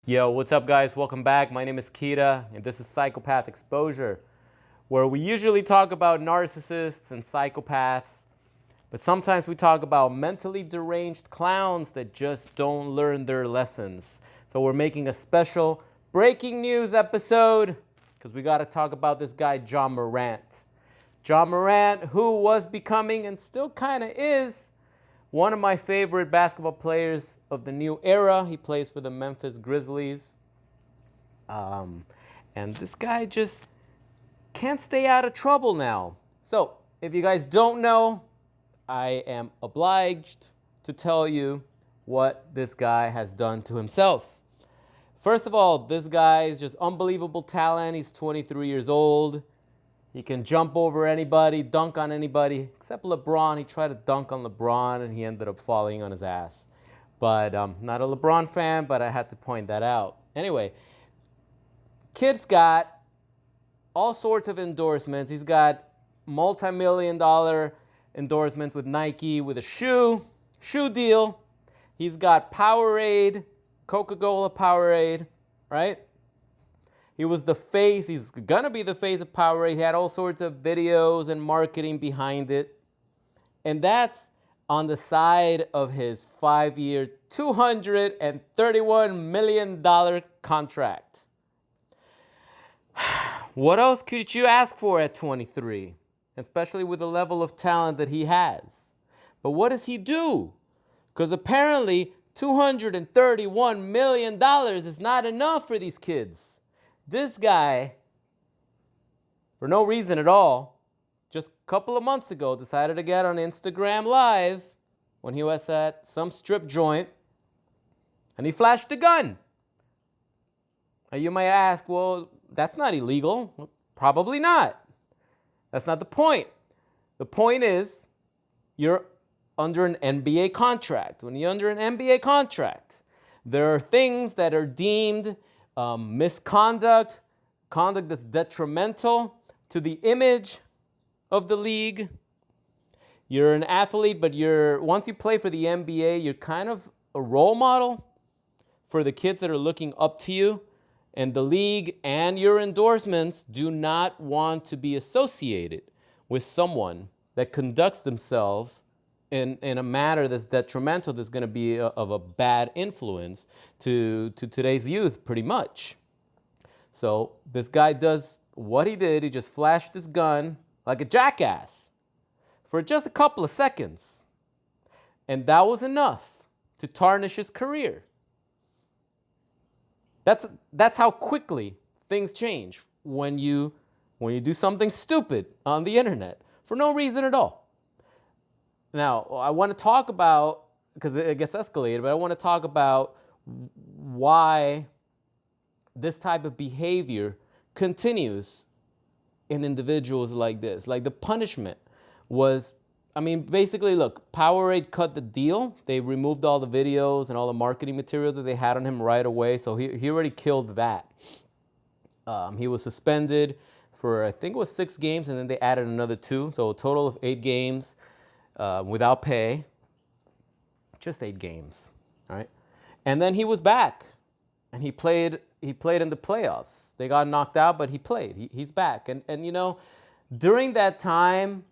Yo, what's up, guys? Welcome back. My name is Kita, and this is Psychopath Exposure, where we usually talk about narcissists and psychopaths, but sometimes we talk about mentally deranged clowns that just don't learn their lessons. So we're making a special breaking news episode because we got to talk about this guy, Morant. Morant, who was becoming and still kind of is one of my favorite basketball players of the new era. He plays for the Memphis Grizzlies. And this guy just can't stay out of trouble now. So, if you guys don't know, I am obliged to tell you what this guy has done to himself. First of all, this guy is just unbelievable talent. He's 23 years old. He can jump over anybody, dunk on anybody, except LeBron. He tried to dunk on LeBron, and he ended up falling on his ass. But not a LeBron fan, but I had to point that out. Anyway, kid's got all sorts of endorsements. He's got multi-million-dollar endorsements with Nike, with a shoe deal. He's got Powerade, Coca-Cola Powerade, right? He was the face, he's gonna be the face of Powerade. He had all sorts of videos and marketing behind it. And that's on the side of his 5-year, $231 million contract. What else could you ask for at 23? Especially with the level of talent that he has. But what does he do? Because apparently $231 million is not enough for these kids. This guy, for no reason at all, just a couple of months ago decided to get on Instagram Live when he was at some strip joint, and he flashed a gun. Now you might ask, well, that's not illegal. Probably not. That's not the point. The point is, you're under an NBA contract. When you're under an NBA contract, there are things that are deemed misconduct, conduct that's detrimental to the image of the league. You're an athlete, but once you play for the NBA, you're kind of a role model for the kids that are looking up to you. And the league and your endorsements do not want to be associated with someone that conducts themselves in a manner that's detrimental, that's going to be of a bad influence to today's youth, pretty much. So this guy does what he did. He just flashed his gun like a jackass for just a couple of seconds. And that was enough to tarnish his career. That's how quickly things change when you do something stupid on the internet for no reason at all. Now, I want to talk about, because it gets escalated, but I want to talk about why this type of behavior continues in individuals like this. Like, the punishment was, basically, look, Powerade cut the deal. They removed all the videos and all the marketing material that they had on him right away, so he already killed that. He was suspended for, I think it was 6 games, and then they added another 2, so a total of 8 games. Without pay, just 8 games, all right? And then he was back, and he played in the playoffs. They got knocked out, but he played. He's back. And during that time,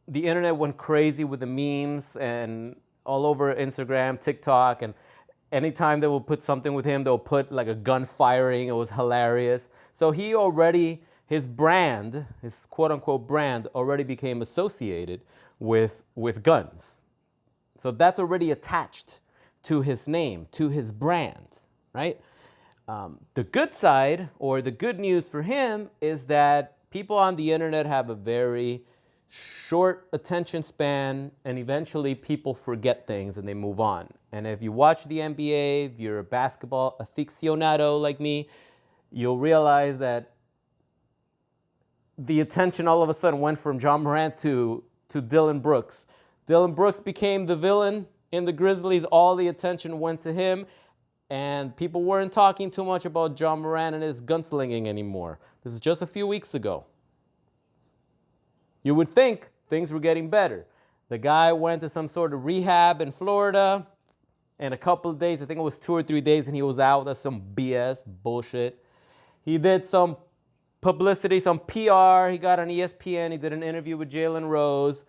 the internet went crazy with the memes and all over Instagram, TikTok, and anytime they would put something with him, they'll put like a gun firing. It was hilarious. So his brand, his quote-unquote brand, already became associated with guns. So that's already attached to his name, to his brand, right? The good side, or the good news for him, is that people on the internet have a very short attention span, and eventually people forget things and they move on. And if you watch the NBA, if you're a basketball aficionado like me, you'll realize that the attention all of a sudden went from Morant to Dillon Brooks. Dillon Brooks became the villain in the Grizzlies. All the attention went to him, and people weren't talking too much about Morant and his gunslinging anymore. This is just a few weeks ago. You would think things were getting better. The guy went to some sort of rehab in Florida, And a couple of days, I think it was 2 or 3 days, and he was out. That's some BS bullshit. He did some publicity, some PR. He got on ESPN. He did an interview with Jalen Rose.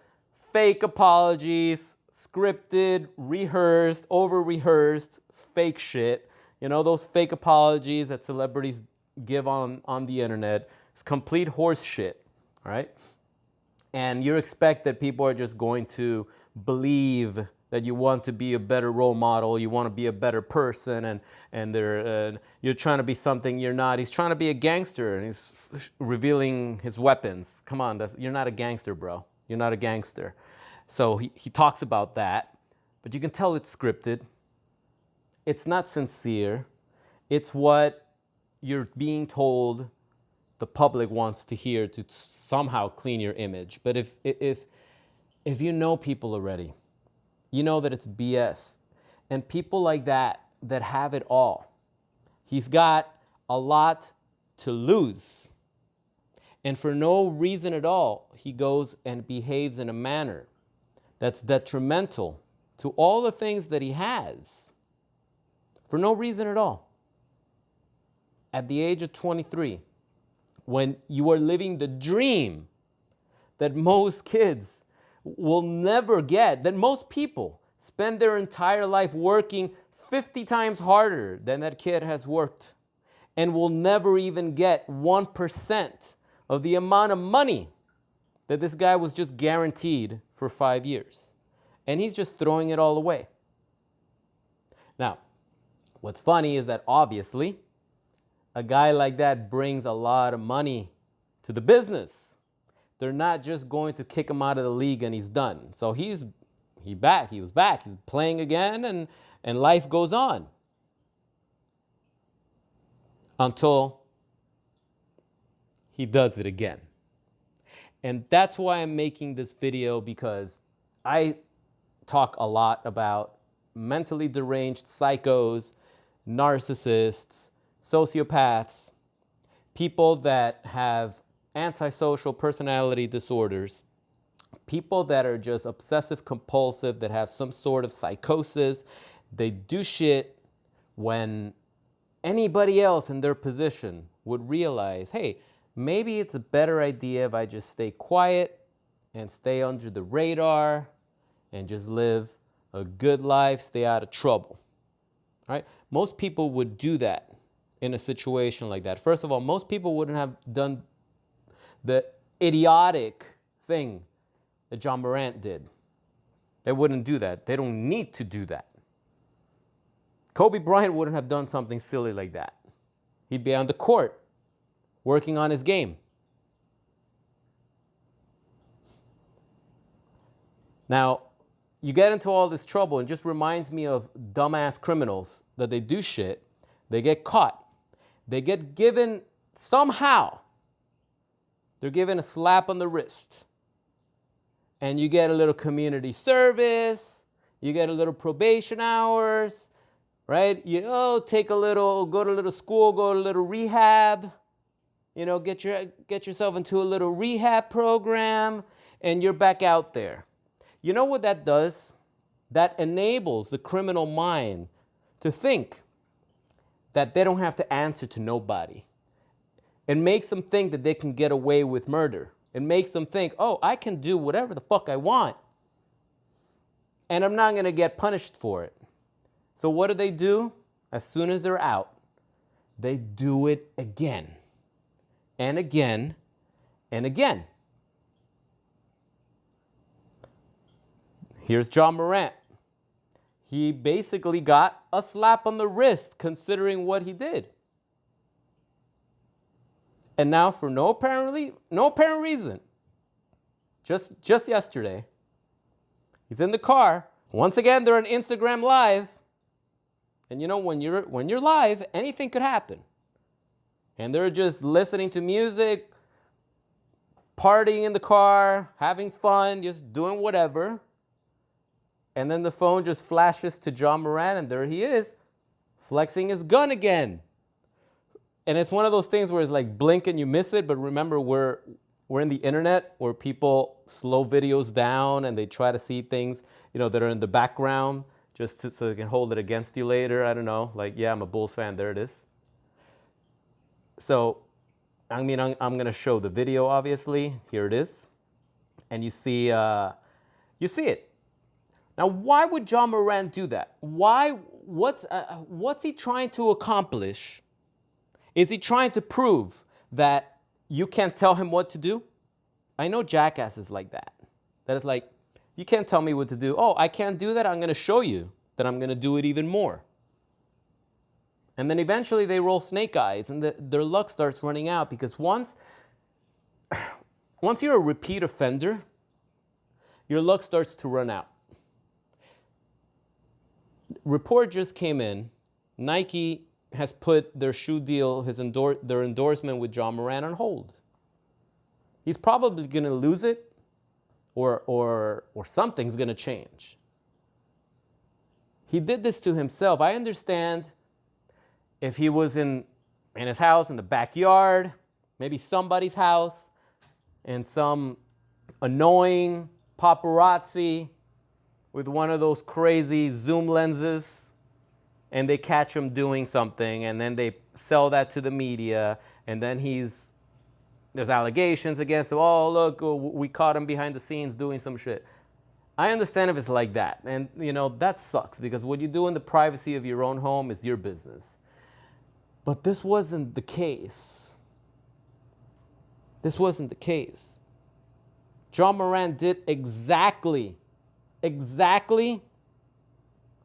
Fake apologies, scripted, rehearsed, over-rehearsed, fake shit. You know, those fake apologies that celebrities give on the internet. It's complete horse shit, all right? And you expect that people are just going to believe that you want to be a better role model, you want to be a better person, and you're trying to be something you're not. He's trying to be a gangster, and he's revealing his weapons. Come on, you're not a gangster, bro. You're not a gangster. So he talks about that, but you can tell it's scripted. It's not sincere. It's what you're being told the public wants to hear to somehow clean your image. But if you know people already, you know that it's BS. And people like that have it all. He's got a lot to lose. And for no reason at all, he goes and behaves in a manner that's detrimental to all the things that he has. For no reason at all. At the age of 23, when you are living the dream that most kids will never get, that most people spend their entire life working 50 times harder than that kid has worked, and will never even get 1% of the amount of money that this guy was just guaranteed for 5 years. And he's just throwing it all away. Now, what's funny is that obviously a guy like that brings a lot of money to the business. They're not just going to kick him out of the league and he's done. So he was back. He's playing again, and life goes on. Until he does it again. And that's why I'm making this video, because I talk a lot about mentally deranged psychos, narcissists, sociopaths, people that have antisocial personality disorders, people that are just obsessive compulsive, that have some sort of psychosis. They do shit when anybody else in their position would realize, hey, maybe it's a better idea if I just stay quiet and stay under the radar and just live a good life, stay out of trouble. All right? Most people would do that in a situation like that. First of all, most people wouldn't have done the idiotic thing that John Morant did. They wouldn't do that. They don't need to do that. Kobe Bryant wouldn't have done something silly like that. He'd be on the court working on his game. Now, you get into all this trouble, and it just reminds me of dumbass criminals that they do shit, they get caught, they get given somehow, they're given a slap on the wrist. And you get a little community service, you get a little probation hours, right? Go to a little school, go to a little rehab, get yourself into a little rehab program, and you're back out there. You know what that does? That enables the criminal mind to think that they don't have to answer to nobody. It makes them think that they can get away with murder. It makes them think, oh, I can do whatever the fuck I want, and I'm not going to get punished for it. So what do? As soon as they're out, they do it again and again and again. Here's John Morant. He basically got a slap on the wrist considering what he did. And now, for no apparent reason, just yesterday, he's in the car. Once again, they're on Instagram Live. And when you're live, anything could happen. And they're just listening to music, partying in the car, having fun, just doing whatever. And then the phone just flashes to John Morant, and there he is, flexing his gun again. And it's one of those things where it's like blink and you miss it, but remember, we're in the internet where people slow videos down and they try to see things, that are in the background so they can hold it against you later. I don't know. Like, yeah, I'm a Bulls fan. There it is. So, I mean, I'm going to show the video, obviously. Here it is. And you see it. Now, why would John Morant do that? What's he trying to accomplish? Is he trying to prove that you can't tell him what to do? I know jackasses like that. That is like, you can't tell me what to do. Oh, I can't do that. I'm going to show you that I'm going to do it even more. And then eventually they roll snake eyes and their luck starts running out because once you're a repeat offender, your luck starts to run out. Report just came in. Nike has put their shoe deal, their endorsement with John Morant on hold. He's probably going to lose it or something's going to change. He did this to himself. I understand if he was in his house in the backyard, maybe somebody's house, and some annoying paparazzi with one of those crazy zoom lenses, and they catch him doing something, and then they sell that to the media, and then there's allegations against him. Oh, look, we caught him behind the scenes doing some shit. I understand if it's like that, and that sucks because what you do in the privacy of your own home is your business. But this wasn't the case. This wasn't the case. John Morant did exactly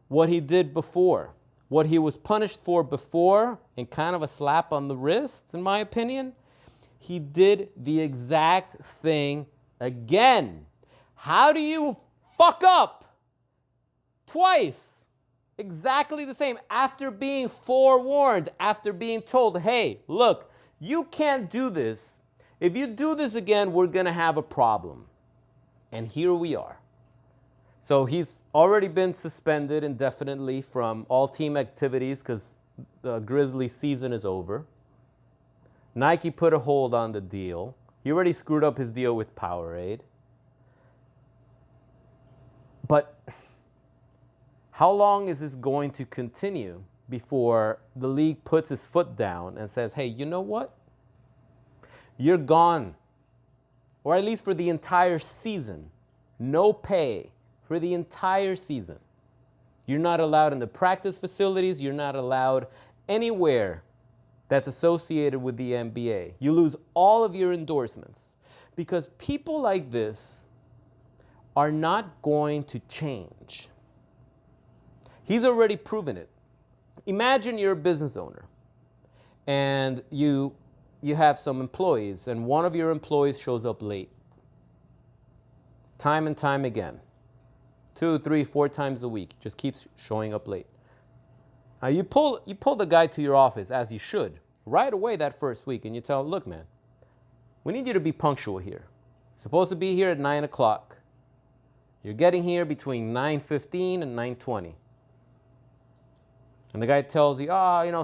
what he did before. What he was punished for before, and kind of a slap on the wrist, in my opinion, he did the exact thing again. How do you fuck up twice? Exactly the same, after being forewarned, after being told, hey, look, you can't do this. If you do this again, we're going to have a problem. And here we are. So he's already been suspended indefinitely from all team activities because the Grizzlies season is over. Nike put a hold on the deal. He already screwed up his deal with Powerade. But how long is this going to continue before the league puts his foot down and says, hey, you know what? You're gone. Or at least for the entire season. No pay for the entire season. You're not allowed in the practice facilities. You're not allowed anywhere that's associated with the NBA. You lose all of your endorsements because people like this are not going to change. He's already proven it. Imagine you're a business owner and you have some employees and one of your employees shows up late. Time and time again. 2, 3, 4 times a week. Just keeps showing up late. Now you pull the guy to your office, as you should, right away that first week, and you tell him, look, man, we need you to be punctual here. You're supposed to be here at 9 o'clock. You're getting here between 9:15 and 9:20. And the guy tells you,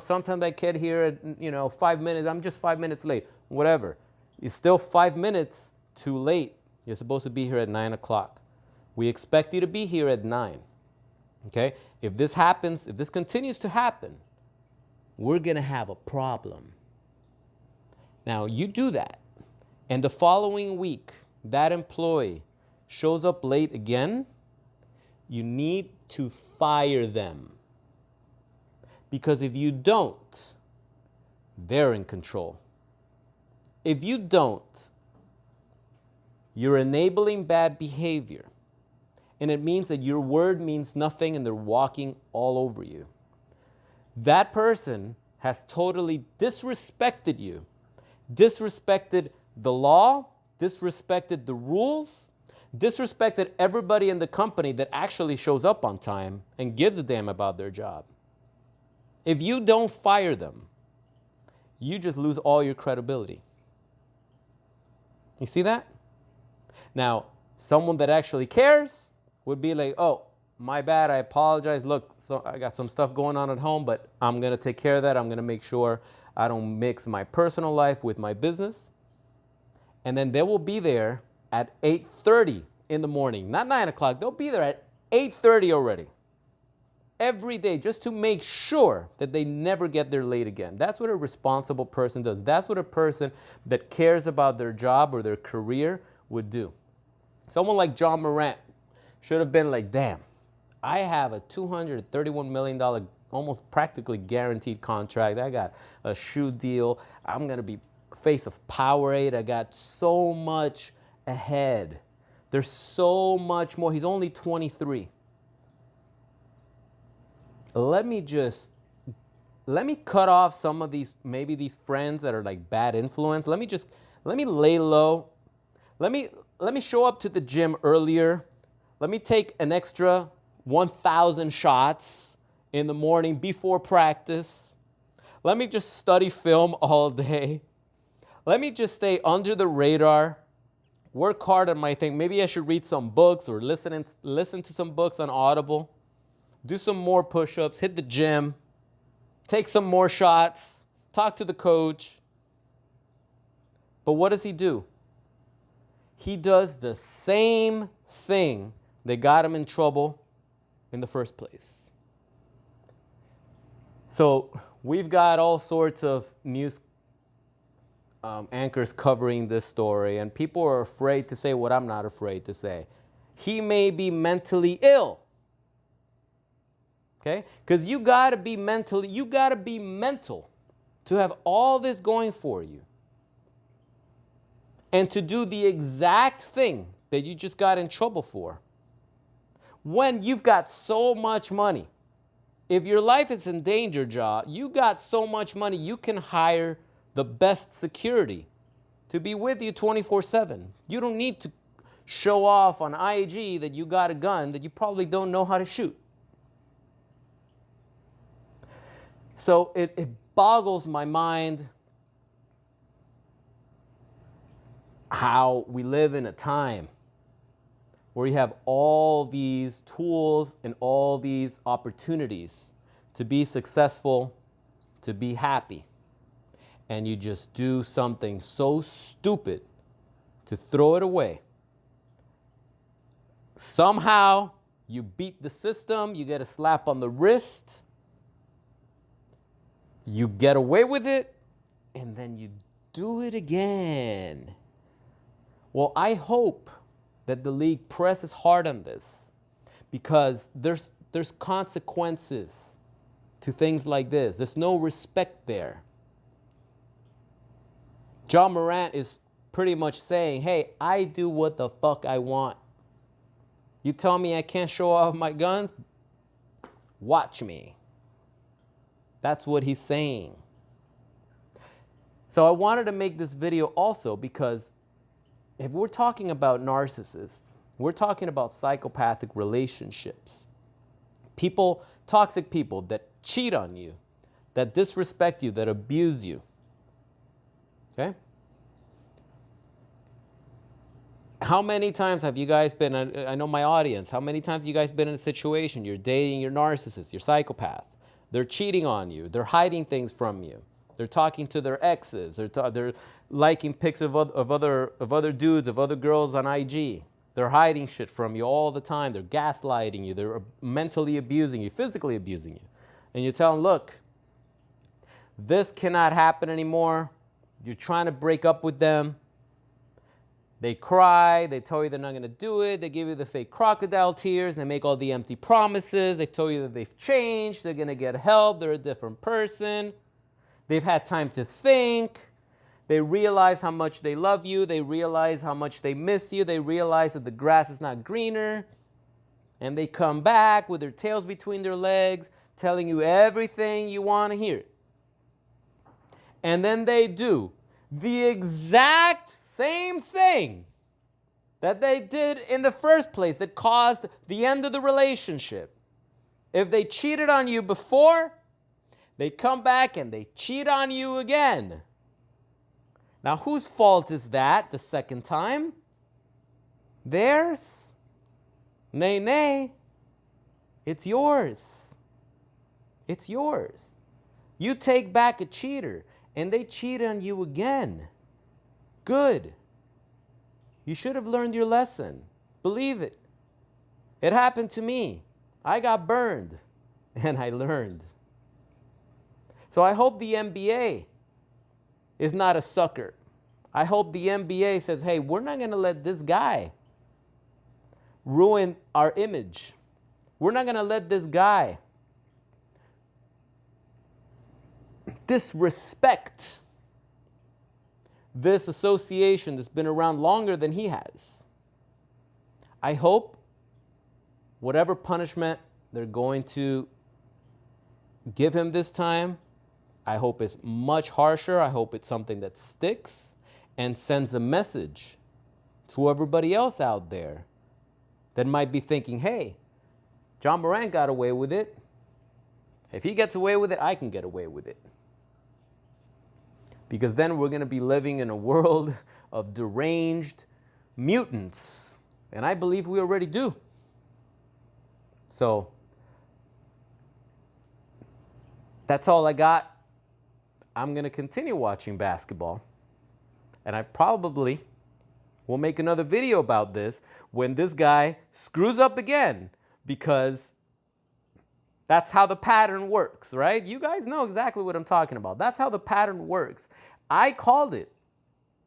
sometimes I get here at, 5 minutes. I'm just 5 minutes late. Whatever. It's still 5 minutes too late. You're supposed to be here at 9 o'clock. We expect you to be here at 9. Okay? If this happens, if this continues to happen, we're going to have a problem. Now, you do that. And the following week, that employee shows up late again, you need to fire them. Because if you don't, they're in control. If you don't, you're enabling bad behavior. And it means that your word means nothing and they're walking all over you. That person has totally disrespected you, disrespected the law, disrespected the rules, disrespected everybody in the company that actually shows up on time and gives a damn about their job. If you don't fire them, you just lose all your credibility. You see that? Now, someone that actually cares would be like, oh, my bad, I apologize. Look, so I got some stuff going on at home, but I'm going to take care of that. I'm going to make sure I don't mix my personal life with my business. And then they will be there at 8:30 in the morning, not 9 o'clock. They'll be there at 8:30 already. every day just to make sure that they never get there late again. That's what a responsible person does. That's what a person that cares about their job or their career would do. Someone like John Morant should have been like, damn, I have a $231 million, almost practically guaranteed contract. I got a shoe deal. I'm going to be face of Powerade. I got so much ahead. There's so much more. He's only 23. Let me cut off some of these, maybe these friends that are like bad influence. Let me lay low. Let me show up to the gym earlier. Let me take an extra 1,000 shots in the morning before practice. Let me just study film all day. Let me just stay under the radar, work hard on my thing. Maybe I should read some books or listen to some books on Audible. Do some more push-ups, hit the gym, take some more shots, talk to the coach. But what does he do? He does the same thing that got him in trouble in the first place. So we've got all sorts of news anchors covering this story, and people are afraid to say what I'm not afraid to say. He may be mentally ill. Okay? Because you gotta be mental to have all this going for you. And to do the exact thing that you just got in trouble for. When you've got so much money. If your life is in danger, you got so much money, you can hire the best security to be with you 24/7. You don't need to show off on IG that you got a gun that you probably don't know how to shoot. So it boggles my mind how we live in a time where you have all these tools and all these opportunities to be successful, to be happy, and you just do something so stupid to throw it away. Somehow you beat the system, you get a slap on the wrist, you get away with it, and then you do it again. Well, I hope that the league presses hard on this, because there's consequences to things like this. There's no respect there. John Morant is pretty much saying, hey, I do what the fuck I want. You tell me I can't show off my guns? Watch me. That's what he's saying. So I wanted to make this video also because if we're talking about narcissists, we're talking about psychopathic relationships. People, toxic people that cheat on you, that disrespect you, that abuse you. Okay? How many times have you guys been, I know my audience, how many times have you guys been in a situation, you're dating your narcissist, your psychopath, they're cheating on you, they're hiding things from you, they're talking to their exes, they're liking pics of other dudes, of other girls on IG, they're hiding shit from you all the time, they're gaslighting you, they're mentally abusing you, physically abusing you, and you tell them, look, this cannot happen anymore, you're trying to break up with them. They cry, they tell you they're not going to do it, they give you the fake crocodile tears, they make all the empty promises, they've told you that they've changed, they're going to get help, they're a different person, they've had time to think, they realize how much they love you, they realize how much they miss you, they realize that the grass is not greener, and they come back with their tails between their legs, telling you everything you want to hear. And then they do the exact same thing that they did in the first place that caused the end of the relationship. If they cheated on you before, they come back and they cheat on you again. Now, whose fault is that the second time? Theirs? Nay, nay. It's yours. It's yours. You take back a cheater and they cheat on you again. Good. You should have learned your lesson. Believe it. It happened to me. I got burned. and I learned. So I hope the NBA is not a sucker. I hope the NBA says, hey, we're not going to let this guy ruin our image. We're not going to let this guy disrespect this association that's been around longer than he has. I hope whatever punishment they're going to give him this time, I hope it's much harsher. I hope it's something that sticks and sends a message to everybody else out there that might be thinking, hey, Ja Morant got away with it. If he gets away with it, I can get away with it. Because then we're going to be living in a world of deranged mutants. And I believe we already do. So that's all I got. I'm going to continue watching basketball. And I probably will make another video about this when this guy screws up again. Because that's how the pattern works, right? You guys know exactly what I'm talking about. That's how the pattern works. I called it.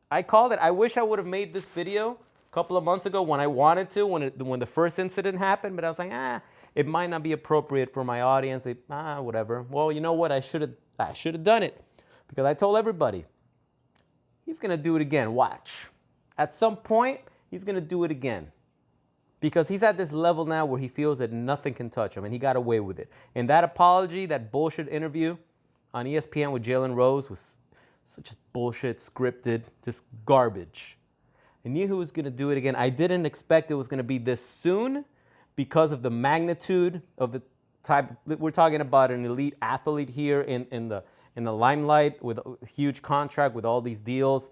I wish I would have made this video a couple of months ago when I wanted to, when the first incident happened, but I was like, it might not be appropriate for my audience. Whatever. Well, you know what? I should have done it because I told everybody, he's going to do it again. Watch. At some point, he's going to do it again. Because he's at this level now where he feels that nothing can touch him, and he got away with it. And that apology, that bullshit interview on ESPN with Jalen Rose was such bullshit, scripted, just garbage. I knew he was going to do it again. I didn't expect it was going to be this soon because of the magnitude of the type. We're talking about an elite athlete here in the limelight with a huge contract with all these deals.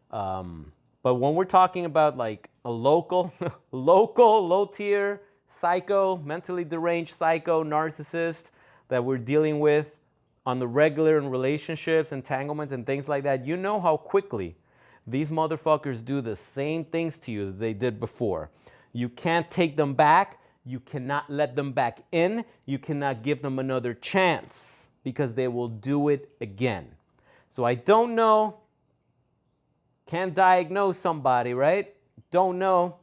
But when we're talking about like a local, low-tier psycho, mentally deranged psycho, narcissist that we're dealing with on the regular in relationships, entanglements, and things like that, you know how quickly these motherfuckers do the same things to you that they did before. You can't take them back. You cannot let them back in. You cannot give them another chance because they will do it again. So I don't know. Can't diagnose somebody, right? Don't know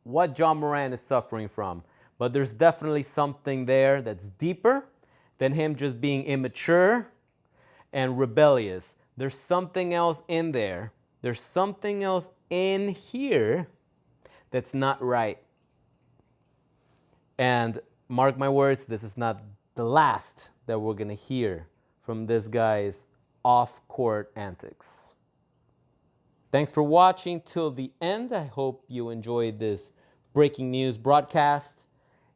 what Ja Morant is suffering from. But there's definitely something there that's deeper than him just being immature and rebellious. There's something else in there. There's something else in here that's not right. And mark my words, this is not the last that we're going to hear from this guy's off-court antics. Thanks for watching till the end. I hope you enjoyed this breaking news broadcast.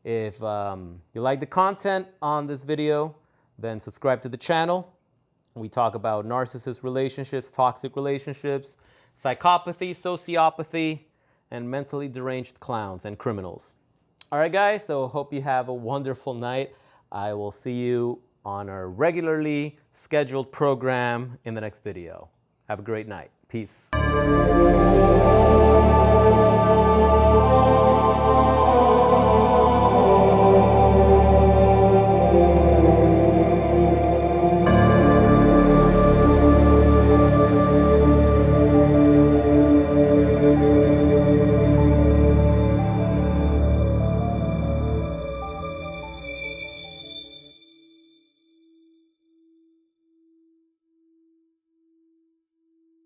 If you like the content on this video, then subscribe to the channel. We talk about narcissist relationships, toxic relationships, psychopathy, sociopathy, and mentally deranged clowns and criminals. All right, guys, so hope you have a wonderful night. I will see you on our regularly scheduled program in the next video. Have a great night. Peace.